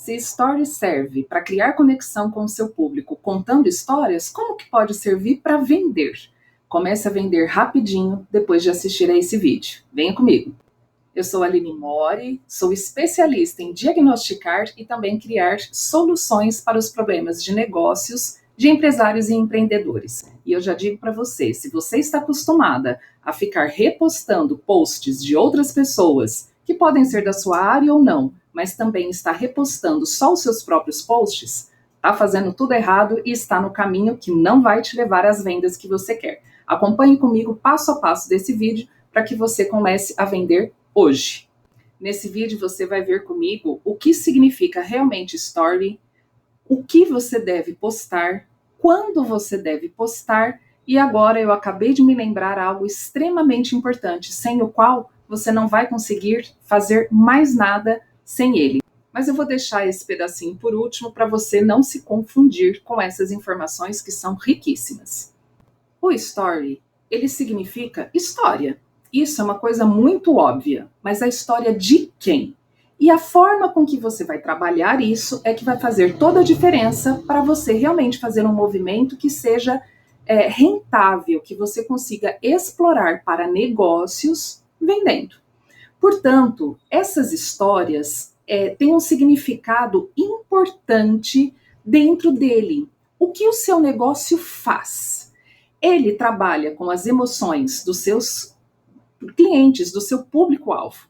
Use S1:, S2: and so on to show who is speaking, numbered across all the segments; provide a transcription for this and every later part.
S1: Se Story serve para criar conexão com o seu público contando histórias, como que pode servir para vender? Comece a vender rapidinho depois de assistir a esse vídeo. Venha comigo! Eu sou a Aline Mori, sou especialista em diagnosticar e também criar soluções para os problemas de negócios de empresários e empreendedores. E eu já digo para você, se você está acostumada a ficar repostando posts de outras pessoas, que podem ser da sua área ou não, mas também está repostando só os seus próprios posts, está fazendo tudo errado e está no caminho que não vai te levar às vendas que você quer. Acompanhe comigo passo a passo desse vídeo para que você comece a vender hoje. Nesse vídeo você vai ver comigo o que significa realmente story, o que você deve postar, quando você deve postar, e agora eu acabei de me lembrar algo extremamente importante, sem o qual você não vai conseguir fazer mais nada sem ele. Mas eu vou deixar esse pedacinho por último para você não se confundir com essas informações que são riquíssimas. O story, ele significa história. Isso é uma coisa muito óbvia, mas a história de quem? E a forma com que você vai trabalhar isso é que vai fazer toda a diferença para você realmente fazer um movimento que seja rentável, que você consiga explorar para negócios vendendo. Portanto, essas histórias têm um significado importante dentro dele. O que o seu negócio faz? Ele trabalha com as emoções dos seus clientes, do seu público-alvo.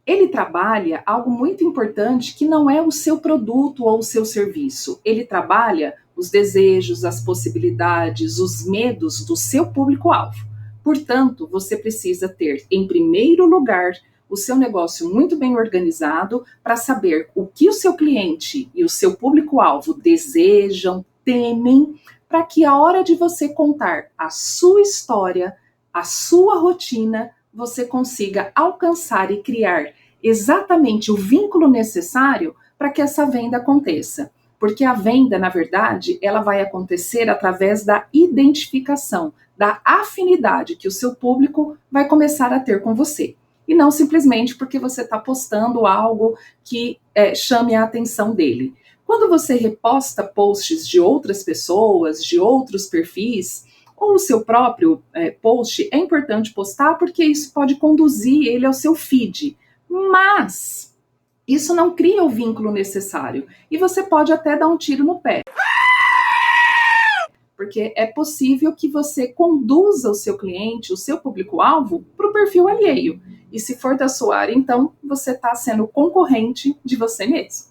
S1: Ele trabalha algo muito importante que não é o seu produto ou o seu serviço. Ele trabalha os desejos, as possibilidades, os medos do seu público-alvo. Portanto, você precisa ter, em primeiro lugar, o seu negócio muito bem organizado para saber o que o seu cliente e o seu público-alvo desejam, temem, para que a hora de você contar a sua história, a sua rotina, você consiga alcançar e criar exatamente o vínculo necessário para que essa venda aconteça. Porque a venda, na verdade, ela vai acontecer através da identificação, da afinidade que o seu público vai começar a ter com você. E não simplesmente porque você está postando algo que chame a atenção dele. Quando você reposta posts de outras pessoas, de outros perfis, ou o seu próprio post, é importante postar porque isso pode conduzir ele ao seu feed. Mas isso não cria o vínculo necessário. E você pode até dar um tiro no pé. Porque é possível que você conduza o seu cliente, o seu público-alvo, para o perfil alheio. E se for da sua área, então você está sendo concorrente de você mesmo.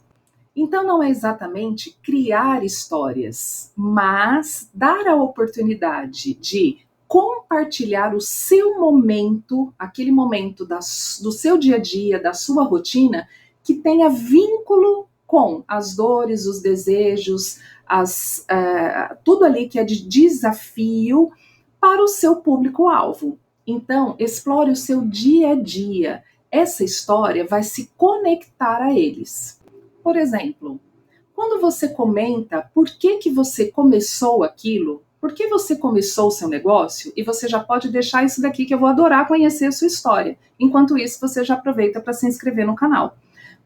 S1: Então não é exatamente criar histórias, mas dar a oportunidade de compartilhar o seu momento, aquele momento do seu dia a dia, da sua rotina, que tenha vínculo com as dores, os desejos, tudo ali que é de desafio para o seu público-alvo. Então, explore o seu dia a dia. Essa história vai se conectar a eles. Por exemplo, quando você comenta por que você começou aquilo, por que você começou o seu negócio, e você já pode deixar isso daqui que eu vou adorar conhecer a sua história. Enquanto isso, você já aproveita para se inscrever no canal.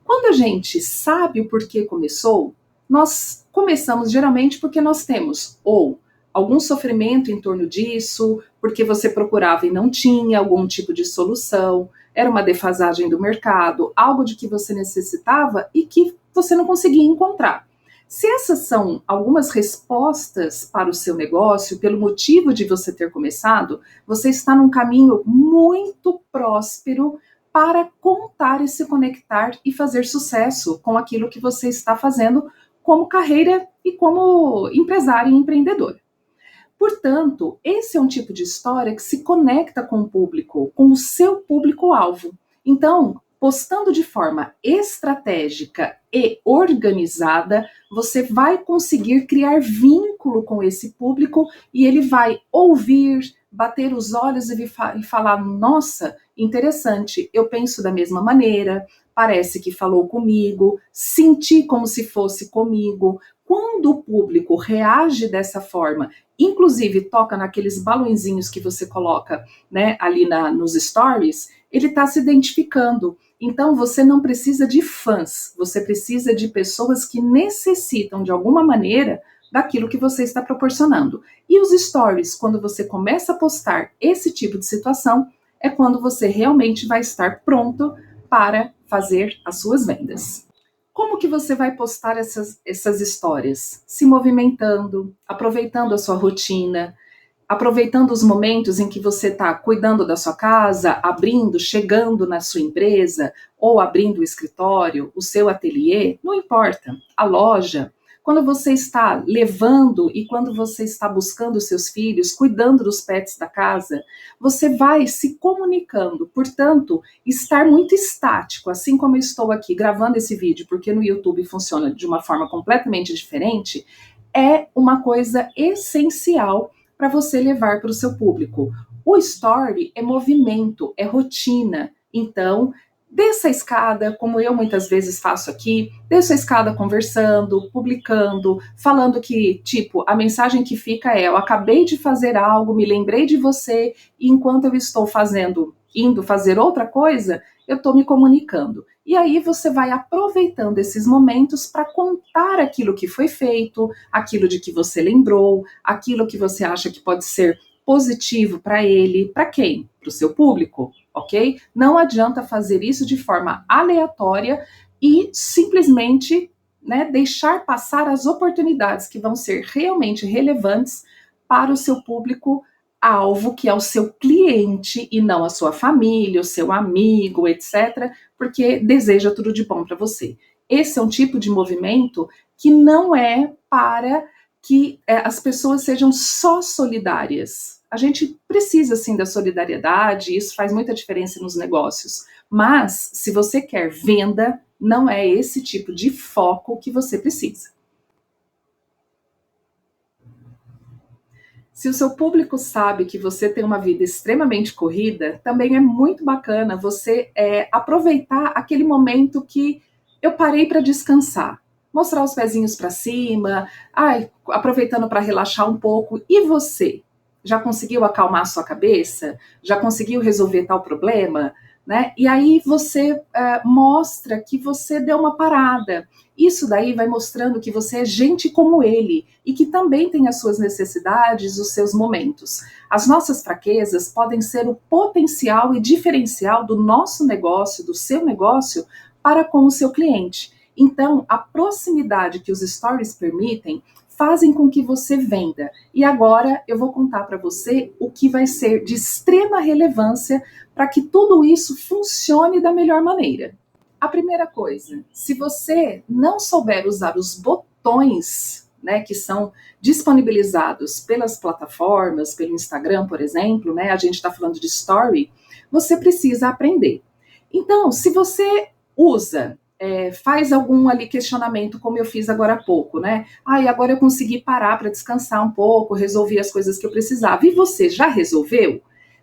S1: Quando a gente sabe o porquê começou, nós começamos geralmente porque nós temos ou algum sofrimento em torno disso, porque você procurava e não tinha algum tipo de solução, era uma defasagem do mercado, algo de que você necessitava e que você não conseguia encontrar. Se essas são algumas respostas para o seu negócio, pelo motivo de você ter começado, você está num caminho muito próspero para contar e se conectar e fazer sucesso com aquilo que você está fazendo como carreira e como empresário e empreendedor. Portanto, esse é um tipo de história que se conecta com o público, com o seu público-alvo. Então, postando de forma estratégica e organizada, você vai conseguir criar vínculo com esse público e ele vai ouvir, bater os olhos e falar: nossa, interessante, eu penso da mesma maneira, parece que falou comigo, senti como se fosse comigo. Quando o público reage dessa forma, inclusive toca naqueles balõezinhos que você coloca, né, ali nos stories, ele está se identificando. Então você não precisa de fãs, você precisa de pessoas que necessitam de alguma maneira daquilo que você está proporcionando. E os stories, quando você começa a postar esse tipo de situação, é quando você realmente vai estar pronto para fazer as suas vendas. Como que você vai postar essas histórias? Se movimentando, aproveitando a sua rotina, aproveitando os momentos em que você está cuidando da sua casa, abrindo, chegando na sua empresa, ou abrindo o escritório, o seu ateliê, não importa, a loja. Quando você está levando e quando você está buscando os seus filhos, cuidando dos pets da casa, você vai se comunicando. Portanto, estar muito estático, assim como eu estou aqui gravando esse vídeo, porque no YouTube funciona de uma forma completamente diferente, é uma coisa essencial para você levar para o seu público. O story é movimento, é rotina. Então, desça a escada, como eu muitas vezes faço aqui, desça a escada conversando, publicando, falando que, tipo, a mensagem que fica é: eu acabei de fazer algo, me lembrei de você, e enquanto eu estou indo fazer outra coisa, eu estou me comunicando. E aí você vai aproveitando esses momentos para contar aquilo que foi feito, aquilo de que você lembrou, aquilo que você acha que pode ser positivo para ele, para quem? Para o seu público, ok? Não adianta fazer isso de forma aleatória e simplesmente, né, deixar passar as oportunidades que vão ser realmente relevantes para o seu público alvo, que é o seu cliente e não a sua família, o seu amigo, etc., porque deseja tudo de bom para você. Esse é um tipo de movimento que não é para que as pessoas sejam só solidárias. A gente precisa, sim, da solidariedade, isso faz muita diferença nos negócios. Mas, se você quer venda, não é esse tipo de foco que você precisa. Se o seu público sabe que você tem uma vida extremamente corrida, também é muito bacana você aproveitar aquele momento que eu parei para descansar. Mostrar os pezinhos para cima, aproveitando para relaxar um pouco. E você? Já conseguiu acalmar a sua cabeça? Já conseguiu resolver tal problema? Né? E aí você mostra que você deu uma parada. Isso daí vai mostrando que você é gente como ele e que também tem as suas necessidades, os seus momentos. As nossas fraquezas podem ser o potencial e diferencial do nosso negócio, do seu negócio, para com o seu cliente. Então, a proximidade que os stories permitem fazem com que você venda. E agora eu vou contar para você o que vai ser de extrema relevância para que tudo isso funcione da melhor maneira. A primeira coisa, se você não souber usar os botões, né, que são disponibilizados pelas plataformas, pelo Instagram, por exemplo, né, a gente está falando de story, você precisa aprender. Então, se você usa, faz algum ali questionamento, como eu fiz agora há pouco, né? Agora eu consegui parar para descansar um pouco, resolvi as coisas que eu precisava. E você já resolveu?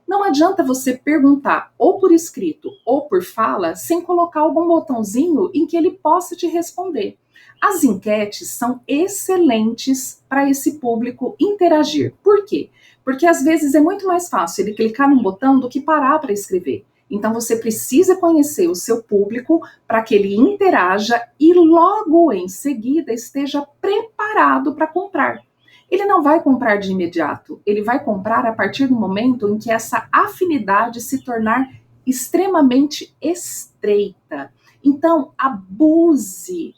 S1: Não adianta você perguntar ou por escrito ou por fala sem colocar algum botãozinho em que ele possa te responder. As enquetes são excelentes para esse público interagir. Por quê? Porque às vezes é muito mais fácil ele clicar num botão do que parar para escrever. Então você precisa conhecer o seu público para que ele interaja e logo em seguida esteja preparado para comprar. Ele não vai comprar de imediato, ele vai comprar a partir do momento em que essa afinidade se tornar extremamente estreita. Então, abuse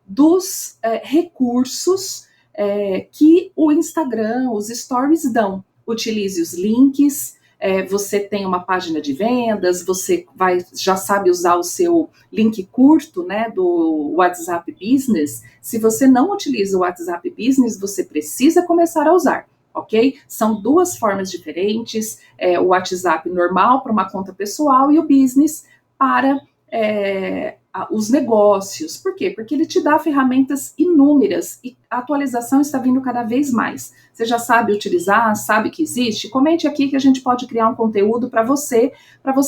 S1: dos recursos que o Instagram, os stories dão. Utilize os links. Você tem uma página de vendas, você já sabe usar o seu link curto, né, do WhatsApp Business. Se você não utiliza o WhatsApp Business, você precisa começar a usar, ok? São duas formas diferentes, o WhatsApp normal para uma conta pessoal e o Business para os negócios. Por quê? Porque ele te dá ferramentas inúmeras e a atualização está vindo cada vez mais. Você já sabe utilizar, sabe que existe? Comente aqui que a gente pode criar um conteúdo para você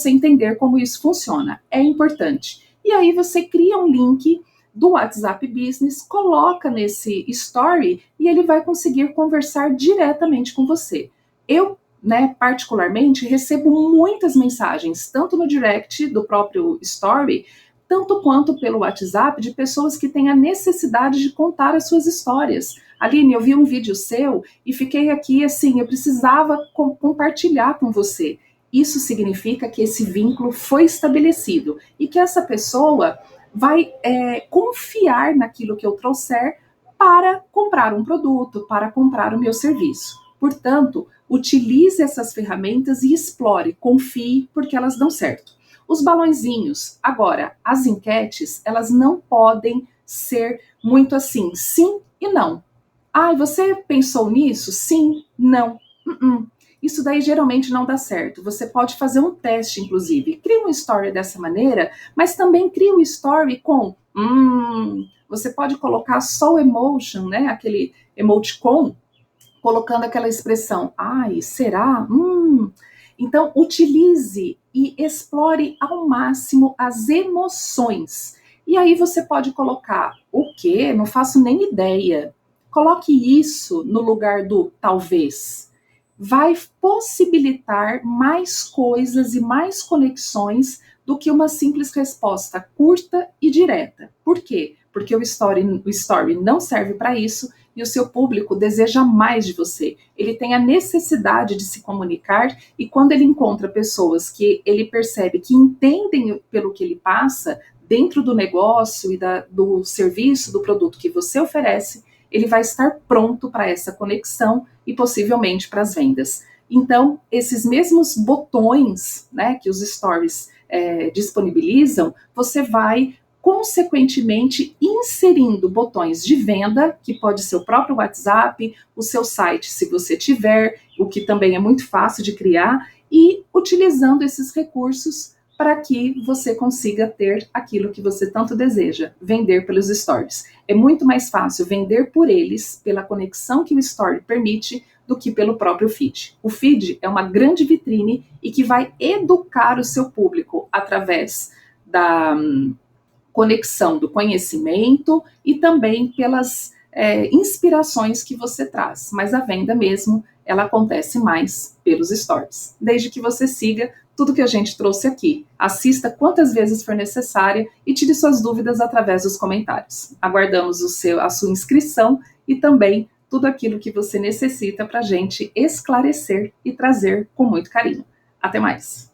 S1: entender como isso funciona. É importante. E aí você cria um link do WhatsApp Business, coloca nesse story e ele vai conseguir conversar diretamente com você. Eu né, particularmente, recebo muitas mensagens, tanto no direct do próprio Story, tanto quanto pelo WhatsApp, de pessoas que têm a necessidade de contar as suas histórias. Aline, eu vi um vídeo seu e fiquei aqui assim, eu precisava compartilhar com você. Isso significa que esse vínculo foi estabelecido e que essa pessoa vai confiar naquilo que eu trouxer para comprar um produto, para comprar o meu serviço. Portanto, utilize essas ferramentas e explore, confie, porque elas dão certo. Os balõezinhos, agora, as enquetes, elas não podem ser muito assim, sim e não. Ah, você pensou nisso? Sim, não. Isso daí geralmente não dá certo. Você pode fazer um teste, inclusive. Cria um story dessa maneira, mas também cria um story com você pode colocar só o emotion, né? Aquele emoticon, colocando aquela expressão, ai, será? Então, utilize e explore ao máximo as emoções. E aí você pode colocar o quê? Não faço nem ideia. Coloque isso no lugar do talvez. Vai possibilitar mais coisas e mais conexões do que uma simples resposta curta e direta. Por quê? Porque o story não serve para isso e o seu público deseja mais de você. Ele tem a necessidade de se comunicar e quando ele encontra pessoas que ele percebe que entendem pelo que ele passa dentro do negócio e do serviço, do produto que você oferece, ele vai estar pronto para essa conexão e possivelmente para as vendas. Então, esses mesmos botões, né, que os stories disponibilizam, você vai consequentemente inserindo botões de venda, que pode ser o próprio WhatsApp, o seu site, se você tiver, o que também é muito fácil de criar, e utilizando esses recursos para que você consiga ter aquilo que você tanto deseja, vender pelos stories. É muito mais fácil vender por eles, pela conexão que o story permite, do que pelo próprio feed. O feed é uma grande vitrine e que vai educar o seu público através da conexão do conhecimento e também pelas inspirações que você traz. Mas a venda mesmo, ela acontece mais pelos stories. Desde que você siga tudo que a gente trouxe aqui. Assista quantas vezes for necessária e tire suas dúvidas através dos comentários. Aguardamos a sua inscrição e também tudo aquilo que você necessita para a gente esclarecer e trazer com muito carinho. Até mais!